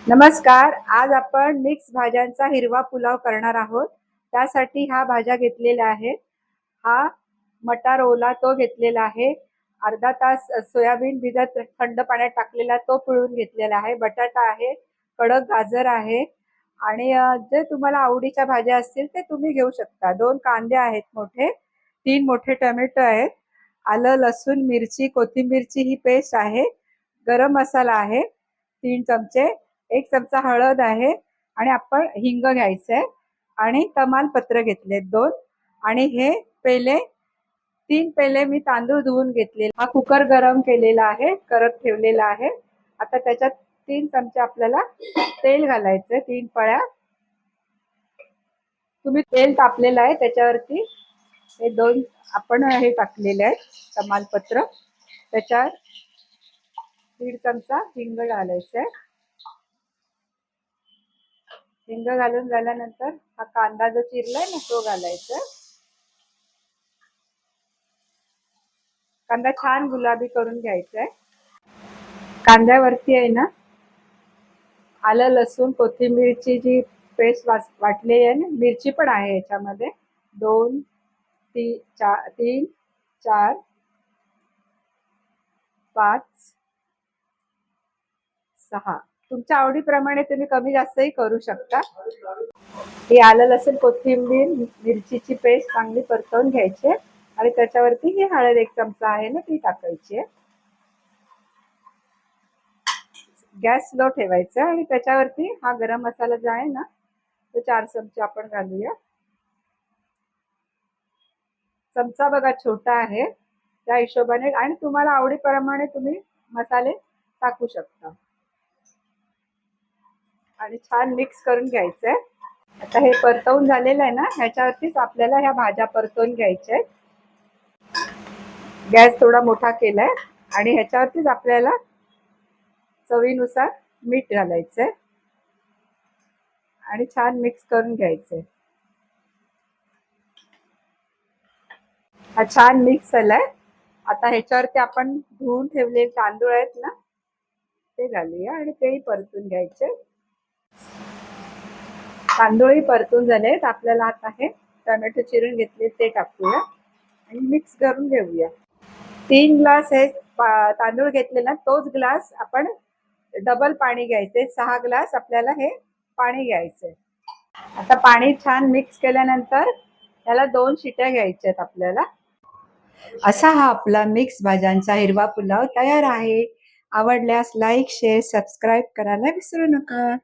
नमस्कार. आज आपण मिक्स भाज्यांचा हिरवा पुलाव करणार आहोत. त्यासाठी ह्या भाज्या घेतलेल्या आहेत. हा मटार ओला तो घेतलेला आहे. अर्धा तास सोयाबीन भिजत थंड पाण्यात टाकलेला तो पिळून घेतलेला आहे. बटाटा आहे, कडक गाजर आहे आणि जे तुम्हाला आवडीच्या भाज्या असतील ते तुम्ही घेऊ शकता. 2 कांदे आहेत मोठे, 3 मोठे टोमॅटो आहेत, आलं, लसूण, मिरची, कोथिंबीरची ही पेस्ट आहे, गरम मसाला आहे 3 चमचे, 1 चमचा हळद आहे आणि आपण हिंग घ्यायचंय आणि तमालपत्र घेतले 2 आणि हे पेले 3 पेले मी तांदूळ धुवून घेतले. हा कुकर गरम केलेला आहे, करत ठेवलेला आहे. आता त्याच्यात 3 चमचे आपल्याला तेल घालायचं, 3 पळ्या. तुम्ही तेल तापलेलं आहे त्याच्यावरती हे 2 आपण हे टाकलेले आहेत तमालपत्र. त्याच्यावर 1.5 चमचा हिंग घालायचंय. हिंग घालून झाल्यानंतर हा कांदा जो चिरलाय ना तो घालायचा. कांदा छान गुलाबी करून घ्यायचा आहे. कांद्यावरती आहे ना आलं, लसूण, कोथिंबीरची जी पेस्ट वाटलेली आहे ना, मिरची पण आहे याच्यामध्ये 2 3 4 5 6. तुमच्या आवडीप्रमाणे तुम्ही कमी जास्तही करू शकता. ही आलं, लसूण, कोथिंबीर, मिरचीची पेस्ट चांगली परतवून घ्यायची आणि त्याच्यावरती ही हळद 1 चमचा आहे ना ती टाकायची आहे. गॅस स्लो ठेवायचा आणि त्याच्यावरती हा गरम मसाला जो आहे ना तो 4 चमचे आपण घालूया. चमचा बघा छोटा आहे त्या हिशोबाने आणि तुम्हाला आवडीप्रमाणे तुम्ही मसाले टाकू शकता आणि छान मिक्स करून घ्यायचंय. आता हे परतवून झालेलं आहे ना ह्याच्यावरतीच आपल्याला ह्या भाज्या परतवून घ्यायच्या. गॅस थोडा मोठा केलाय आणि ह्याच्यावरतीच आपल्याला चवीनुसार मीठ घालायचंय आणि छान मिक्स करून घ्यायचंय. हा छान मिक्स झालाय. आता ह्याच्यावरती आपण धुवून ठेवलेले तांदूळ आहेत ना ते घालूया आणि तेही परतून घ्यायचे. तांदूळही परतून झालेत. आपल्याला आता हे टोमॅटो चिरून घेतले ते टाकूया आणि मिक्स करून घेऊया. 3 ग्लास हे तांदूळ घेतले ना तोच ग्लास आपण डबल पाणी घ्यायचे. 6 ग्लास आपल्याला हे पाणी घ्यायचंय. आता पाणी छान मिक्स केल्यानंतर त्याला 2 शिट्या घ्यायच्या आहेत आपल्याला. असा हा आपला मिक्स भाज्यांचा हिरवा पुलाव तयार आहे. आवडल्यास लाईक, शेअर, सबस्क्राईब करायला विसरू नका.